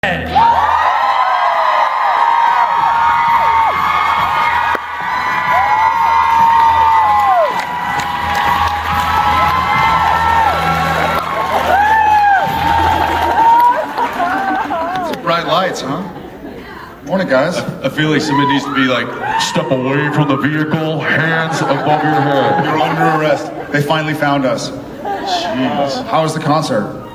Bright lights, huh? Morning, guys. I feel like somebody needs to be like, step away from the vehicle, hands above your head. You're under arrest. They finally found us. Jeez. How was the concert?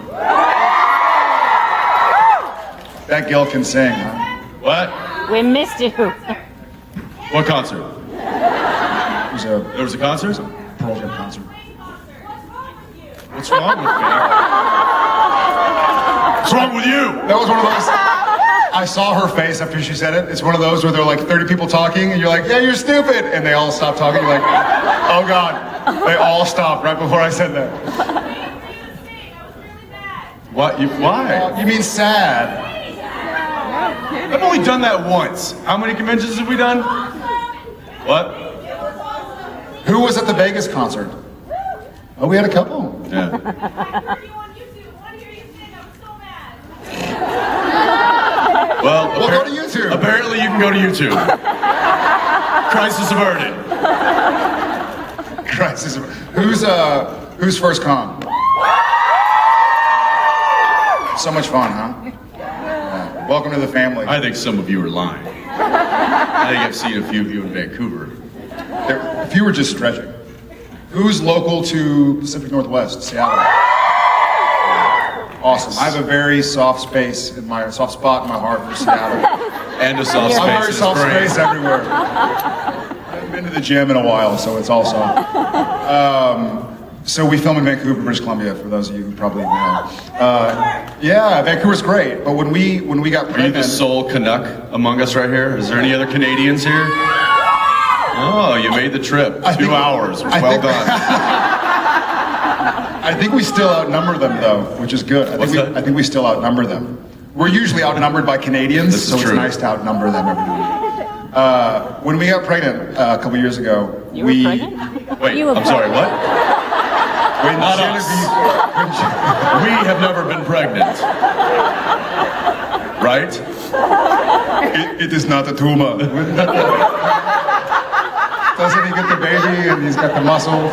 That Gil can sing, huh? What? We missed you. What concert? There was a concert? Pearl Jam concert. What's wrong with me? What's wrong with you? That was one of those. I saw her face after she said it. It's one of those where there are like 30 people talking, and you're like, yeah, you're stupid. And they all stop talking. You're like, oh God. They all stopped right before I said that. What? Why? You mean sad? I've only done that once. How many conventions have we done? What? Who was at the Vegas concert? Oh, we had a couple. Yeah. Well, go to YouTube. Apparently you can go to YouTube. Crisis averted. Crisis. Who's first con? So much fun, huh? Yeah. Welcome to the family. I think some of you are lying. I think I've seen a few of you in Vancouver. If you were just stretching. Who's local to Pacific Northwest, Seattle? Awesome. I have a very soft spot in my heart for Seattle. And a soft space. I'm very soft space everywhere. I haven't been to the gym in a while, so it's also. So we film in Vancouver, British Columbia, for those of you who probably know. Yeah, Vancouver's great, but when we got pregnant... Are you the sole Canuck among us right here? Is there any other Canadians here? Oh, you made the trip. 2 hours. Well done. I think we still outnumber them, though, which is good. I think we still outnumber them. We're usually outnumbered by Canadians, so it's nice to outnumber them every now and then. When we got pregnant a couple years ago, You were pregnant? Wait, You were I'm sorry, what? Not us. We have never been pregnant. Right? It is not a tumor. Doesn't he get the baby and he's got the muscles?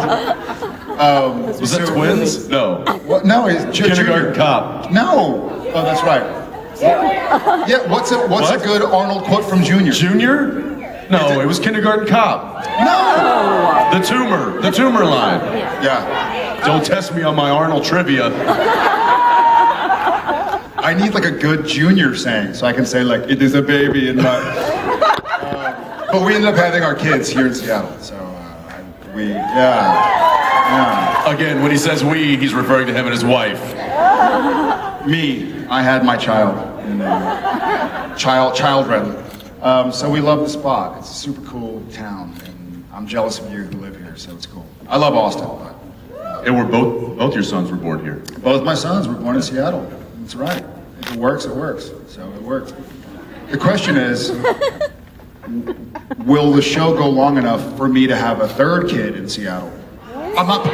Was that twins? No. What? No, he's Kindergarten junior. Cop. No. Oh, that's right. Yeah. What's a good Arnold quote from Junior? Junior? No, it was Kindergarten Cop. No. The tumor line. Yeah. Don't test me on my Arnold trivia. I need like a good Junior saying so I can say like, it is a baby in my... but we ended up having our kids here in Seattle, so yeah. Again, when he says we, he's referring to him and his wife. Me, I had my child in children. So we love the spot. It's a super cool town, and I'm jealous of you who live here, so it's cool. I love Austin, but And both your sons were born here. both my sons were born in Seattle. That's right. If it works, it works. So it worked. The question is, will the show go long enough for me to have a third kid in Seattle? I'm not.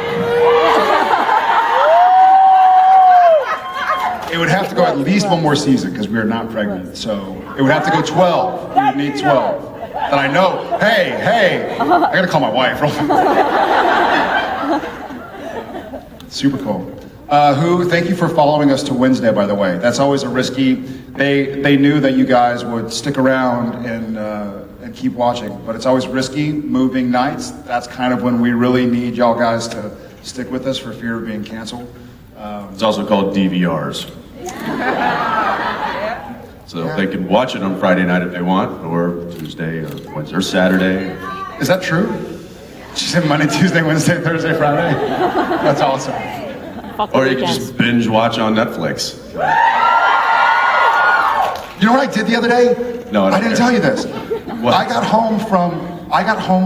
It would have to go at least one more season because we are not pregnant. So it would have to go 12. We would need 12. And I know, hey, I gotta call my wife. Super cool. Thank you for following us to Wednesday, by the way. That's always a risky, they knew that you guys would stick around and keep watching, but it's always risky, moving nights. That's kind of when we really need y'all guys to stick with us for fear of being canceled. It's also called DVRs. So they can watch it on Friday night if they want, or Tuesday, or Wednesday, or Saturday. Is that true? She said Monday, Tuesday, Wednesday, Thursday, Friday? That's awesome. Or you can just binge watch on Netflix. You know what I did the other day? No, I didn't tell you this. What? I got home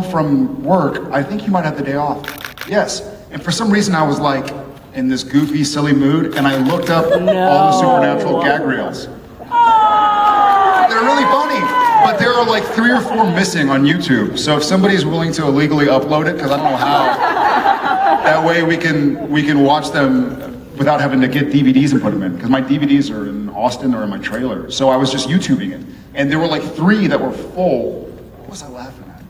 from work. I think you might have the day off. Yes. And for some reason I was like in this goofy, silly mood, and I looked up all the Supernatural gag reels. They're really funny, but there are like 3 or 4 missing on YouTube. So if somebody's willing to illegally upload it, because I don't know how, that way we can watch them without having to get DVDs and put them in, because my DVDs are in Austin or in my trailer. So I was just YouTubing it. And there were like 3 that were full. What was I laughing at?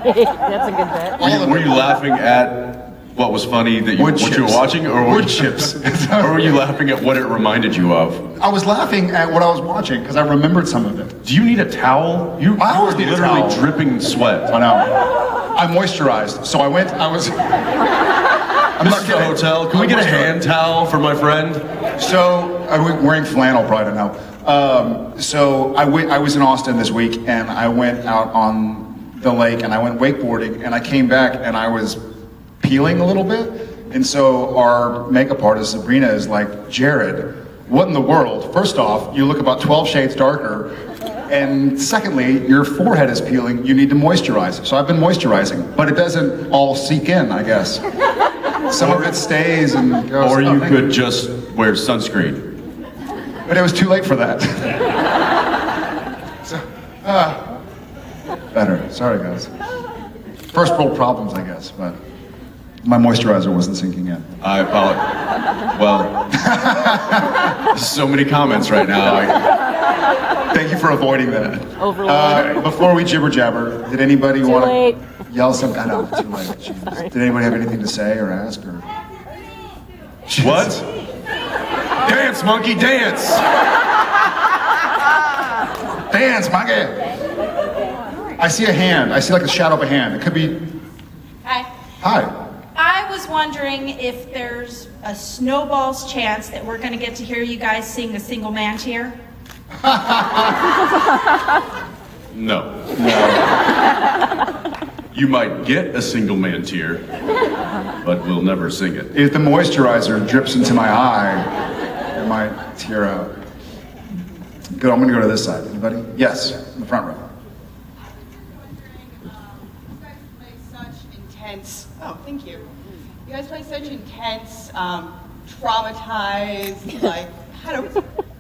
That's a good bet. Were you laughing at what was funny that what you were watching, or wood chips? Or were you laughing at what it reminded you of? I was laughing at what I was watching because I remembered some of it. Do you need a towel? I always need a towel. Literally dripping sweat. I know. I'm moisturized, so I went. I'm This not is kidding. a hotel. Can we get a hand towel for my friend? So I'm wearing flannel, probably don't know. So I was in Austin this week, and I went out on the lake, and I went wakeboarding, and I came back, and I was peeling a little bit. And so our makeup artist, Sabrina, is like, Jared, what in the world? First off, you look about 12 shades darker. And secondly, your forehead is peeling. You need to moisturize. So I've been moisturizing, but it doesn't all seep in, I guess. Some of it stays and goes. Or you could just wear sunscreen. But it was too late for that. So, better. Sorry, guys. First world problems, I guess, but my moisturizer wasn't sinking in. I apologize. Well, so many comments right now. Thank you for avoiding that. Overload. Before we jibber jabber, did anybody want late. to yell something? I know, too late. Jesus. Did anybody have anything to say or ask? Or? What? Dance, monkey, dance! Dance, monkey! I see a hand. I see like the shadow of a hand. It could be. Hi. Hi. I was wondering if there's a snowball's chance that we're going to get to hear you guys sing a single man tear. No. You might get a single man tear, but we'll never sing it. If the moisturizer drips into my eye, it might tear out. Good, I'm gonna go to this side. Anybody? Yes, in the front row. You guys play such intense, oh, thank you. You guys play such intense, traumatized, like,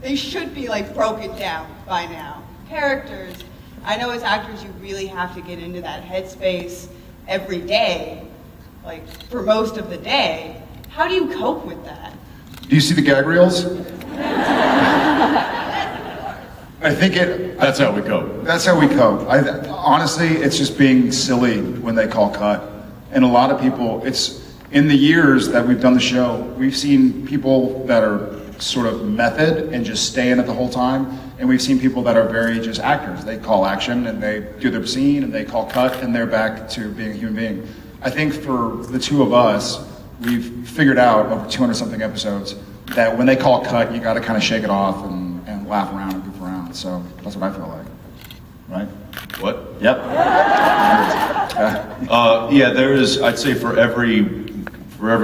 they should be like broken down by now. Characters, I know as actors you really have to get into that headspace every day, like for most of the day. How do you cope with that? Do you see the gag reels? I think That's how we cope. That's how we cope. Honestly, it's just being silly when they call cut. And a lot of people, it's in the years that we've done the show, we've seen people that are sort of method and just stay in it the whole time. And we've seen people that are very just actors. They call action and they do their scene and they call cut and they're back to being a human being. I think for the two of us, we've figured out over 200 something episodes that when they call cut, you got to kind of shake it off and laugh around and goof around. So that's what I feel like, right? What? Yep. Yeah, there is, I'd say for every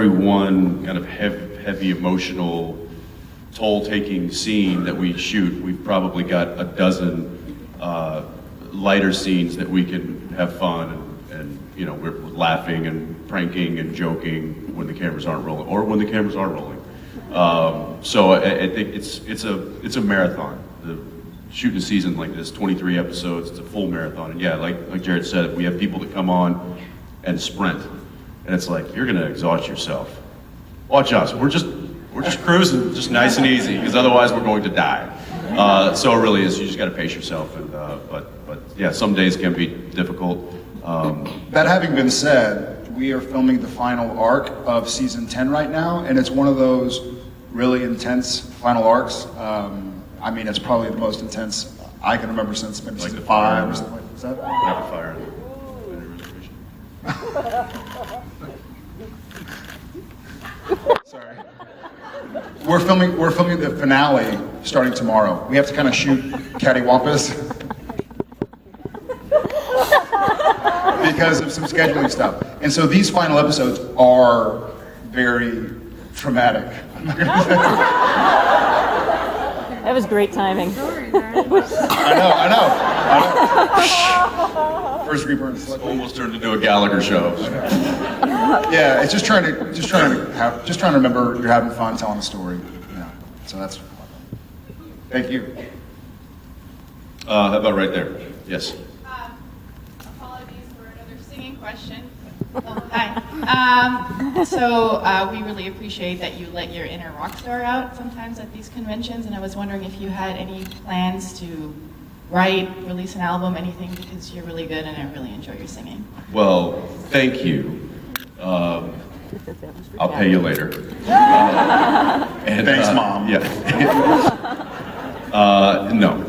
one kind of heavy emotional toll-taking scene that we shoot, we've probably got a dozen lighter scenes that we can have fun and you know, we're laughing and pranking and joking when the cameras aren't rolling, or when the cameras are rolling. So I think it's a marathon. Shooting a season like this, 23 episodes, it's a full marathon. And yeah, like Jared said, we have people that come on and sprint, and it's like you're gonna exhaust yourself. Watch us. We're just cruising, just nice and easy, because otherwise we're going to die. So it really is. You just got to pace yourself. And but yeah, some days can be difficult. That having been said, we are filming the final arc of season 10 right now, and it's one of those really intense final arcs. I mean, it's probably the most intense I can remember since maybe Like season the 5 or something like that. Is that? Rapid fire. Sorry. We're filming the finale starting tomorrow. We have to kind of shoot cattywampus because of some scheduling stuff. And so these final episodes are very traumatic. I'm not gonna say. That was great timing. I know. First degree burn. Almost turned into a Gallagher show. Yeah, it's just trying to remember you're having fun telling a story. Yeah. So that's. Thank you. How about right there? Yes. Apologies for another singing question. Hi. We really appreciate that you let your inner rock star out sometimes at these conventions, and I was wondering if you had any plans to write, release an album, anything, because you're really good and I really enjoy your singing. Well, thank you. I'll pay you later. Thanks, Mom. Yeah. No.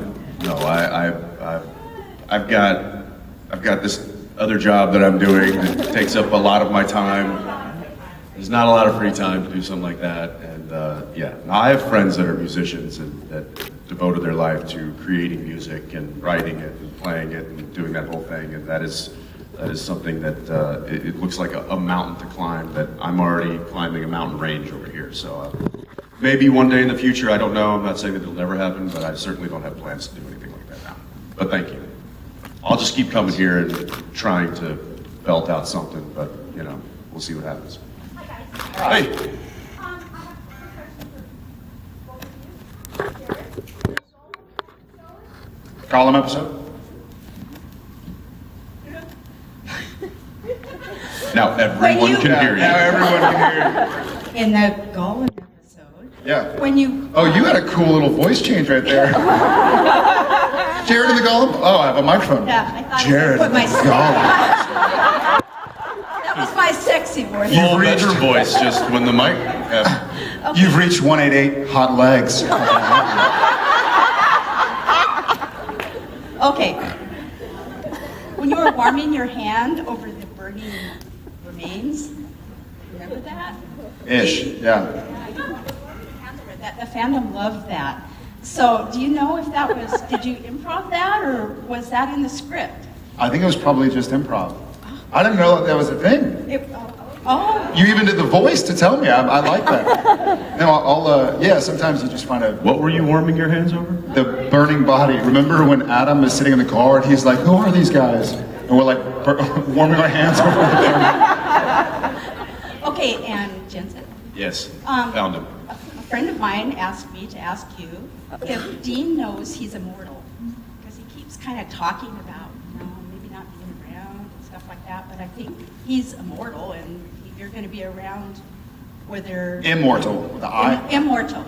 I've got this other job that I'm doing that takes up a lot of my time. There's not a lot of free time to do something like that, and I have friends that are musicians and that devoted their life to creating music and writing it and playing it and doing that whole thing, and that is something that it looks like a mountain to climb that I'm already climbing a mountain range over here. So maybe one day in the future, I don't know. I'm not saying that it'll never happen, but I certainly don't have plans to do anything like that now. But thank you. I'll just keep coming here and trying to belt out something, but we'll see what happens. Hey. Column episode? Now everyone can hear you. Now everyone can hear you. In the Gollum episode, Yeah. when you... Oh, you had a cool little voice change right there. Jared in the Gollum? Oh, I have a microphone. Yeah, I thought Jared I in put the my... Gollum. That was my sexy voice. Full measure voice, just when the mic. You've reached 188 hot legs. Okay. When you were warming your hand over the burning remains, remember that? Ish, yeah. The fandom loved that. So, do you know if that was, did you improv that, or was that in the script? I think it was probably just improv. I didn't know that was a thing. Oh, You even did the voice to tell me. I like that. Sometimes you just find a... What were you warming your hands over? The burning body. Remember when Adam is sitting in the car and he's like, who are these guys? And we're like warming our hands over the okay, and Jensen? Yes, found him. A friend of mine asked me to ask you if Dean knows he's immortal, because he keeps kind of talking about, maybe not being around and stuff like that, but I think he's immortal and you're going to be around whether... Immortal, with the I. Immortal.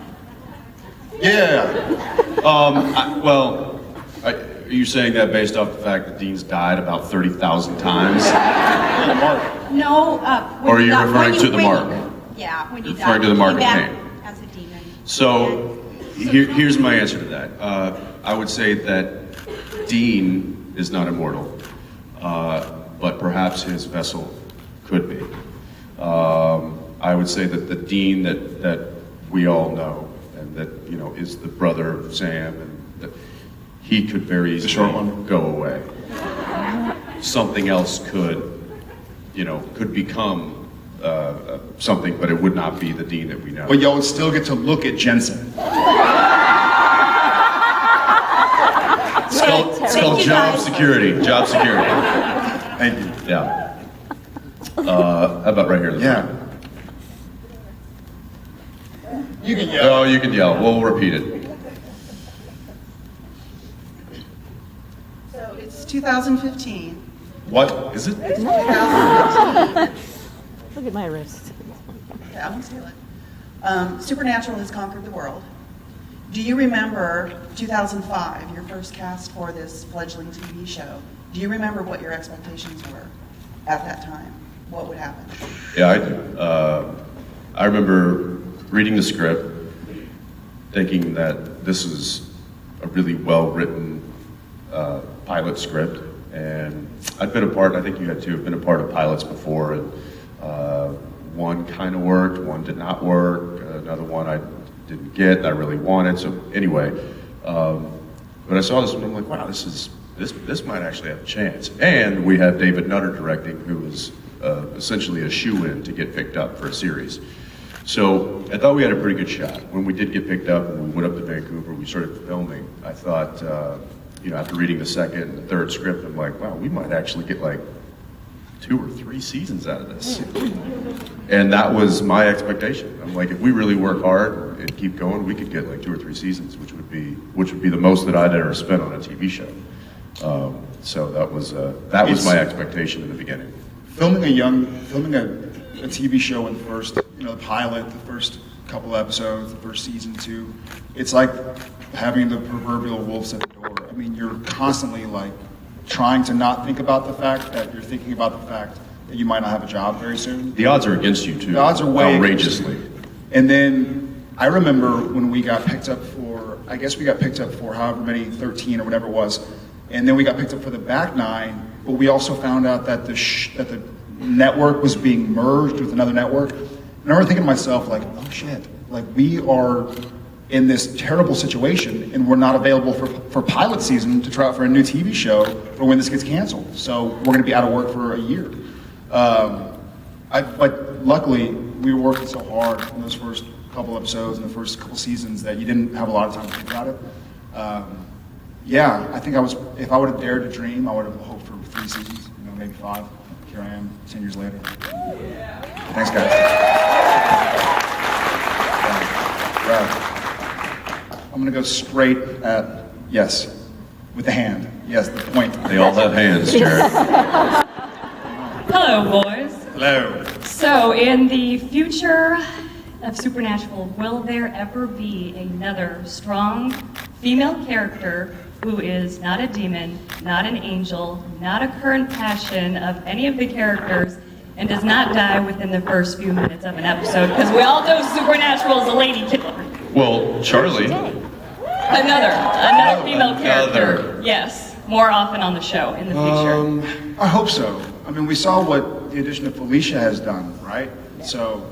Yeah. Are you saying that based off the fact that Dean's died about 30,000 times? No. Or are you referring to the mark? Yeah, when you Referring die, to the mark you of came pain. back as a demon. So here's my answer to that. I would say that Dean is not immortal, but perhaps his vessel could be. I would say that the Dean that we all know and that is the brother of Sam, and that he could very easily go away. Something else could become something, but it would not be the Dean that we know. But y'all would still get to look at Jensen. It's called job security. Job security. Thank you. Yeah. How about right here? Yeah. You can yell. Oh, you can yell. We'll repeat it. So it's 2015. What is it? It's 2015. Look at my wrist. Yeah, I'm steal it. Supernatural has conquered the world. Do you remember 2005, your first cast for this fledgling TV show? Do you remember what your expectations were at that time? What would happen? Yeah, I do. I remember reading the script, thinking that this is a really well-written pilot script, and I'd been a part, I think you had too, been a part of pilots before, and one kind of worked, one did not work, another one I didn't get, I really wanted, so anyway, but I saw this and I'm like, wow, this might actually have a chance. And we have David Nutter directing, who was essentially a shoe-in to get picked up for a series. So I thought we had a pretty good shot. When we did get picked up and we went up to Vancouver, we started filming, I thought, after reading the second and the third script, I'm like, wow, we might actually get like 2 or 3 seasons out of this. And that was my expectation. I'm like, if we really work hard and keep going, we could get like 2 or 3 seasons, which would be the most that I'd ever spent on a TV show. So that was my expectation in the beginning. filming a TV show in the first, the pilot, the first couple episodes, the first season 2, it's like having the proverbial wolves at the door. I mean, you're constantly like trying to not think about the fact that you're thinking about the fact that you might not have a job very soon. The odds are against you too. The odds are way outrageously. And then I remember when we got picked up for, I guess we got picked up for however many, 13 or whatever it was, and then we got picked up for the back 9, but we also found out that the network was being merged with another network. And I remember thinking to myself, like, oh shit, like we are in this terrible situation and we're not available for pilot season to try out for a new TV show for when this gets canceled. So we're gonna be out of work for a year. But luckily, we were working so hard in those first couple episodes and the first couple seasons that you didn't have a lot of time to think about it. Yeah, I think if I would have dared to dream, I would have hoped for 3 seasons, maybe 5. Here I am, 10 years later. Thanks, guys. I'm gonna go straight at, yes, with the hand. Yes, the point. They all have hands, Jared. Hello, boys. Hello. So, in the future of Supernatural, will there ever be another strong female character who is not a demon, not an angel, not a current passion of any of the characters, and does not die within the first few minutes of an episode? Because we all know Supernatural is a lady killer. Well, Charlie. Another female character. Yes, more often on the show in the future. I hope so. I mean, we saw what the addition of Felicia has done, right? So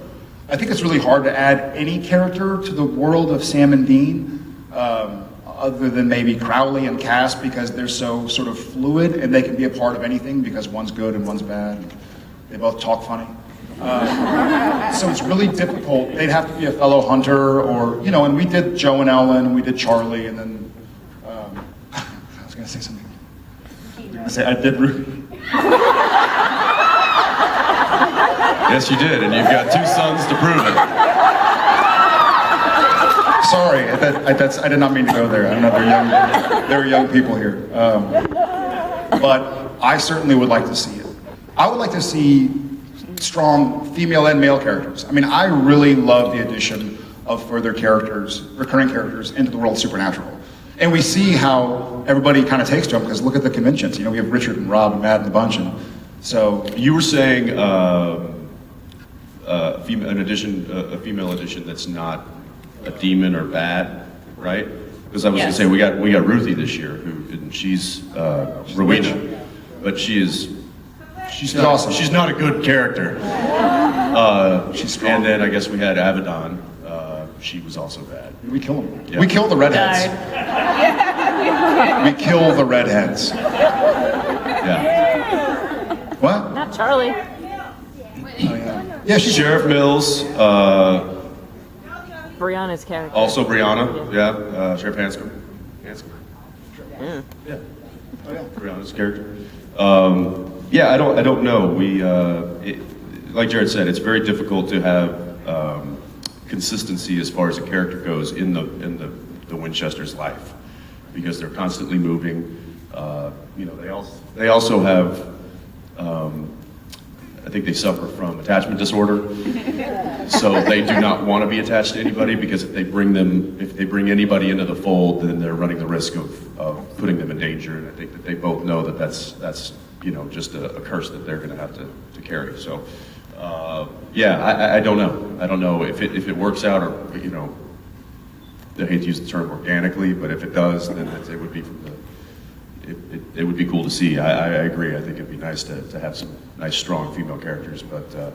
I think it's really hard to add any character to the world of Sam and Dean, other than maybe Crowley and Cass, because they're so sort of fluid and they can be a part of anything because one's good and one's bad. And they both talk funny. So it's really difficult. They'd have to be a fellow hunter or, and we did Joe and Ellen and we did Charlie and then, I was going to say something. I did Ruby. Yes, you did, and you've got 2 sons to prove it. Sorry, I did not mean to go there. I know there are young people here. But I certainly would like to see it. I would like to see strong female and male characters. I mean, I really love the addition of further characters, recurring characters, into the world of Supernatural. And we see how everybody kind of takes to them, because look at the conventions. We have Richard and Rob and Matt and the bunch. And so you were saying a female addition that's not a demon or bad, right? Because I was going to say we got Ruthie this year, and she's Rowena, but she's awesome. She's not a good character. She's strong. And then I guess we had Abaddon. She was also bad. We kill them. Yeah. We kill the redheads. We kill the redheads. Yeah. What? Not Charlie. Oh, yeah. Yeah, she's Sheriff Mills. Brianna's character. Also Brianna. Yeah. Sheriff Hanscom. Yeah. Yeah. Oh yeah. Brianna's character. Yeah, I don't know. Like Jared said, it's very difficult to have consistency as far as a character goes in the Winchester's life, because they're constantly moving. They also have. I think they suffer from attachment disorder, so they do not want to be attached to anybody, because if they bring anybody into the fold, then they're running the risk of putting them in danger. And I think that they both know that that's just a curse that they're going to have to carry. So, yeah, I don't know. I don't know if it works out, or I hate to use the term organically, but if it does, then it would be from the. It would be cool to see. I agree. I think it'd be nice to have some nice, strong female characters. But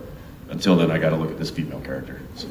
until then, I got to look at this female character. So.